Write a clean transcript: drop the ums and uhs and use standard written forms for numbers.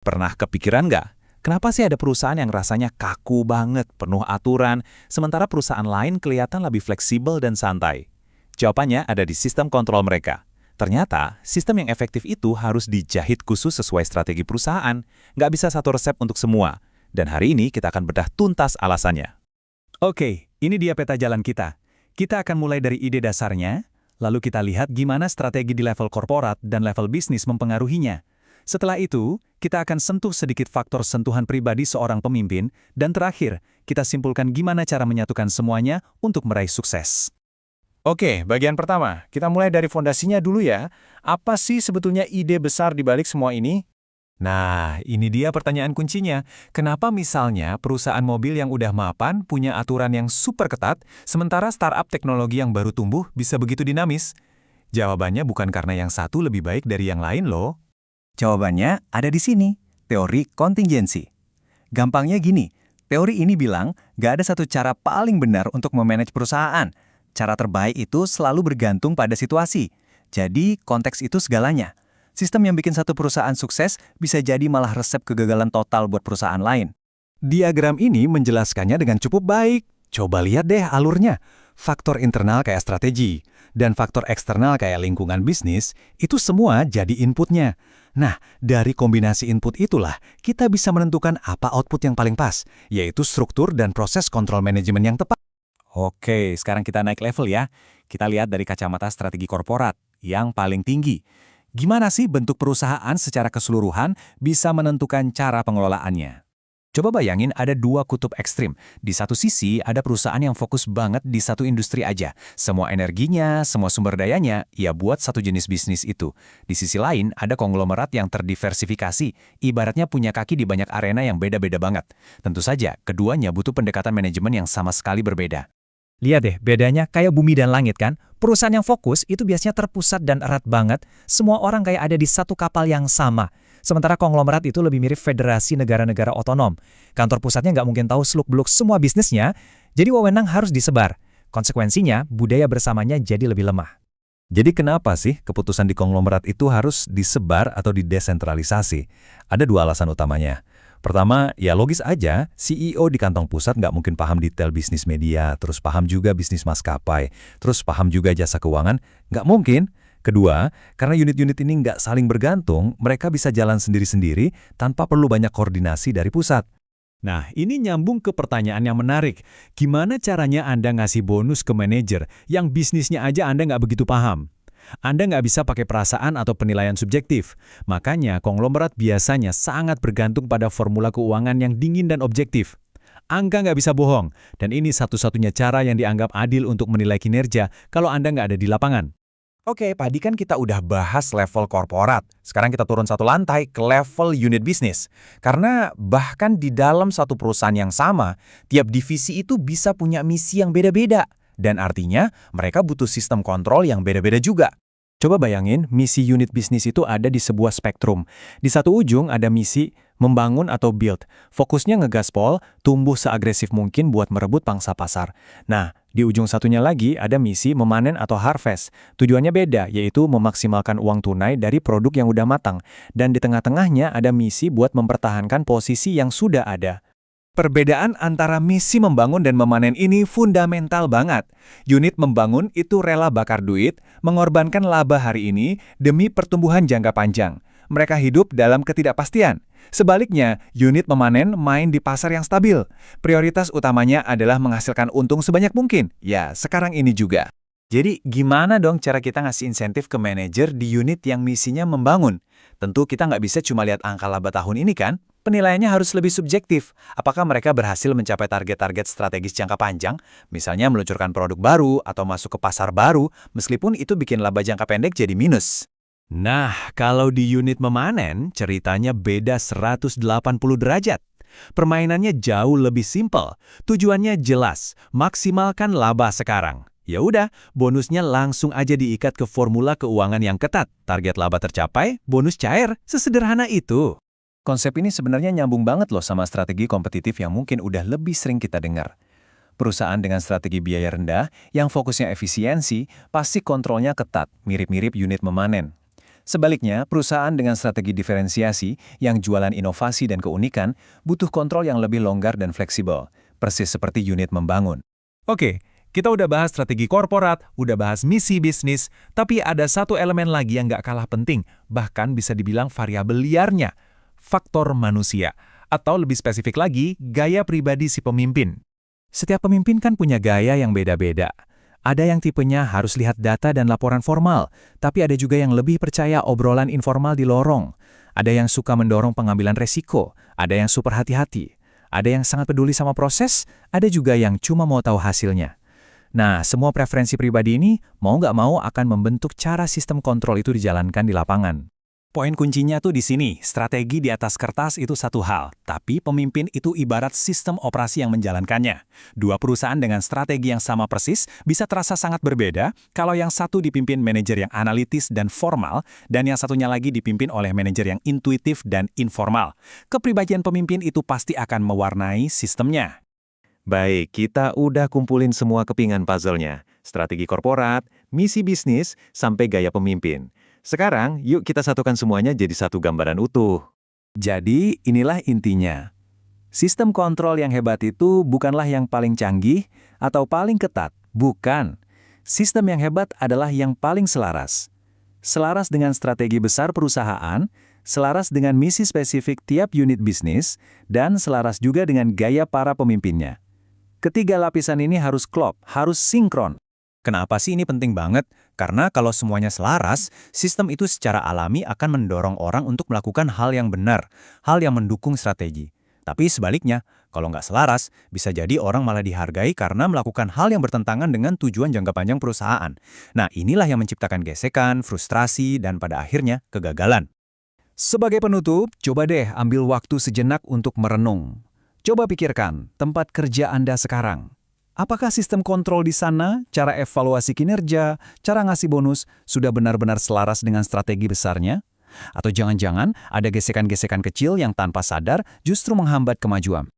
Pernah kepikiran nggak? Kenapa sih ada perusahaan yang rasanya kaku banget, penuh aturan, sementara perusahaan lain kelihatan lebih fleksibel dan santai? Jawabannya ada di sistem kontrol mereka. Ternyata, sistem yang efektif itu harus dijahit khusus sesuai strategi perusahaan. Nggak bisa satu resep untuk semua. Dan hari ini kita akan bedah tuntas alasannya. Oke, ini dia peta jalan kita. Kita akan mulai dari ide dasarnya, lalu kita lihat gimana strategi di level korporat dan level bisnis mempengaruhinya. Setelah itu, kita akan sentuh sedikit faktor sentuhan pribadi seorang pemimpin, dan terakhir, kita simpulkan gimana cara menyatukan semuanya untuk meraih sukses. Oke, bagian pertama, kita mulai dari fondasinya dulu ya. Apa sih sebetulnya ide besar di balik semua ini? Nah, ini dia pertanyaan kuncinya. Kenapa misalnya perusahaan mobil yang udah mapan punya aturan yang super ketat, sementara startup teknologi yang baru tumbuh bisa begitu dinamis? Jawabannya bukan karena yang satu lebih baik dari yang lain loh. Jawabannya ada di sini, teori kontingensi. Gampangnya gini, teori ini bilang gak ada satu cara paling benar untuk memanage perusahaan. Cara terbaik itu selalu bergantung pada situasi. Jadi, konteks itu segalanya. Sistem yang bikin satu perusahaan sukses bisa jadi malah resep kegagalan total buat perusahaan lain. Diagram ini menjelaskannya dengan cukup baik. Coba lihat deh alurnya. Faktor internal kayak strategi, dan faktor eksternal kayak lingkungan bisnis, itu semua jadi inputnya. Nah, dari kombinasi input itulah, kita bisa menentukan apa output yang paling pas, yaitu struktur dan proses kontrol manajemen yang tepat. Oke, sekarang kita naik level ya. Kita lihat dari kacamata strategi korporat, yang paling tinggi. Gimana sih bentuk perusahaan secara keseluruhan bisa menentukan cara pengelolaannya? Coba bayangin ada dua kutub ekstrim. Di satu sisi ada perusahaan yang fokus banget di satu industri aja. Semua energinya, semua sumber dayanya, ya buat satu jenis bisnis itu. Di sisi lain ada konglomerat yang terdiversifikasi. Ibaratnya punya kaki di banyak arena yang beda-beda banget. Tentu saja, keduanya butuh pendekatan manajemen yang sama sekali berbeda. Lihat deh, bedanya kayak bumi dan langit kan? Perusahaan yang fokus itu biasanya terpusat dan erat banget. Semua orang kayak ada di satu kapal yang sama. Sementara konglomerat itu lebih mirip federasi negara-negara otonom. Kantor pusatnya nggak mungkin tahu seluk-beluk semua bisnisnya, jadi wewenang harus disebar. Konsekuensinya, budaya bersamanya jadi lebih lemah. Jadi kenapa sih keputusan di konglomerat itu harus disebar atau didesentralisasi? Ada dua alasan utamanya. Pertama, ya logis aja, CEO di kantong pusat nggak mungkin paham detail bisnis media, terus paham juga bisnis maskapai, terus paham juga jasa keuangan, nggak mungkin. Kedua, karena unit-unit ini nggak saling bergantung, mereka bisa jalan sendiri-sendiri tanpa perlu banyak koordinasi dari pusat. Nah, ini nyambung ke pertanyaan yang menarik. Gimana caranya Anda ngasih bonus ke manajer yang bisnisnya aja Anda nggak begitu paham? Anda nggak bisa pakai perasaan atau penilaian subjektif. Makanya, konglomerat biasanya sangat bergantung pada formula keuangan yang dingin dan objektif. Angka nggak bisa bohong, dan ini satu-satunya cara yang dianggap adil untuk menilai kinerja kalau Anda nggak ada di lapangan. Oke, tadi kan kita udah bahas level korporat. Sekarang kita turun satu lantai ke level unit bisnis. Karena bahkan di dalam satu perusahaan yang sama, tiap divisi itu bisa punya misi yang beda-beda. Dan artinya, mereka butuh sistem kontrol yang beda-beda juga. Coba bayangin, misi unit bisnis itu ada di sebuah spektrum. Di satu ujung ada misi membangun atau build. Fokusnya ngegaspol, tumbuh seagresif mungkin buat merebut pangsa pasar. Nah, di ujung satunya lagi ada misi memanen atau harvest. Tujuannya beda, yaitu memaksimalkan uang tunai dari produk yang udah matang. Dan di tengah-tengahnya ada misi buat mempertahankan posisi yang sudah ada. Perbedaan antara misi membangun dan memanen ini fundamental banget. Unit membangun itu rela bakar duit, mengorbankan laba hari ini demi pertumbuhan jangka panjang. Mereka hidup dalam ketidakpastian. Sebaliknya, unit memanen main di pasar yang stabil. Prioritas utamanya adalah menghasilkan untung sebanyak mungkin. Ya, sekarang ini juga. Jadi, gimana dong cara kita ngasih insentif ke manajer di unit yang misinya membangun? Tentu kita nggak bisa cuma lihat angka laba tahun ini kan? Penilaiannya harus lebih subjektif. Apakah mereka berhasil mencapai target-target strategis jangka panjang? Misalnya meluncurkan produk baru atau masuk ke pasar baru, meskipun itu bikin laba jangka pendek jadi minus. Nah, kalau di unit memanen, ceritanya beda 180 derajat. Permainannya jauh lebih simpel. Tujuannya jelas, maksimalkan laba sekarang. Ya udah, bonusnya langsung aja diikat ke formula keuangan yang ketat. Target laba tercapai, bonus cair, sesederhana itu. Konsep ini sebenarnya nyambung banget loh sama strategi kompetitif yang mungkin udah lebih sering kita dengar. Perusahaan dengan strategi biaya rendah, yang fokusnya efisiensi, pasti kontrolnya ketat, mirip-mirip unit memanen. Sebaliknya, perusahaan dengan strategi diferensiasi yang jualan inovasi dan keunikan butuh kontrol yang lebih longgar dan fleksibel, persis seperti unit membangun. Oke, kita udah bahas strategi korporat, udah bahas misi bisnis, tapi ada satu elemen lagi yang nggak kalah penting, bahkan bisa dibilang variabel liarnya, faktor manusia. Atau lebih spesifik lagi, gaya pribadi si pemimpin. Setiap pemimpin kan punya gaya yang beda-beda. Ada yang tipenya harus lihat data dan laporan formal, tapi ada juga yang lebih percaya obrolan informal di lorong. Ada yang suka mendorong pengambilan resiko, ada yang super hati-hati. Ada yang sangat peduli sama proses, ada juga yang cuma mau tahu hasilnya. Nah, semua preferensi pribadi ini mau nggak mau akan membentuk cara sistem kontrol itu dijalankan di lapangan. Poin kuncinya tuh di sini, strategi di atas kertas itu satu hal, tapi pemimpin itu ibarat sistem operasi yang menjalankannya. Dua perusahaan dengan strategi yang sama persis bisa terasa sangat berbeda kalau yang satu dipimpin manajer yang analitis dan formal, dan yang satunya lagi dipimpin oleh manajer yang intuitif dan informal. Kepribadian pemimpin itu pasti akan mewarnai sistemnya. Baik, kita udah kumpulin semua kepingan puzzle-nya. Strategi korporat, misi bisnis, sampai gaya pemimpin. Sekarang, yuk kita satukan semuanya jadi satu gambaran utuh. Jadi, inilah intinya. Sistem kontrol yang hebat itu bukanlah yang paling canggih atau paling ketat. Bukan. Sistem yang hebat adalah yang paling selaras. Selaras dengan strategi besar perusahaan, selaras dengan misi spesifik tiap unit bisnis, dan selaras juga dengan gaya para pemimpinnya. Ketiga lapisan ini harus klop, harus sinkron. Kenapa sih ini penting banget? Karena kalau semuanya selaras, sistem itu secara alami akan mendorong orang untuk melakukan hal yang benar, hal yang mendukung strategi. Tapi sebaliknya, kalau nggak selaras, bisa jadi orang malah dihargai karena melakukan hal yang bertentangan dengan tujuan jangka panjang perusahaan. Nah, inilah yang menciptakan gesekan, frustrasi, dan pada akhirnya kegagalan. Sebagai penutup, coba deh ambil waktu sejenak untuk merenung. Coba pikirkan tempat kerja Anda sekarang. Apakah sistem kontrol di sana, cara evaluasi kinerja, cara ngasih bonus, sudah benar-benar selaras dengan strategi besarnya? Atau jangan-jangan ada gesekan-gesekan kecil yang tanpa sadar justru menghambat kemajuan?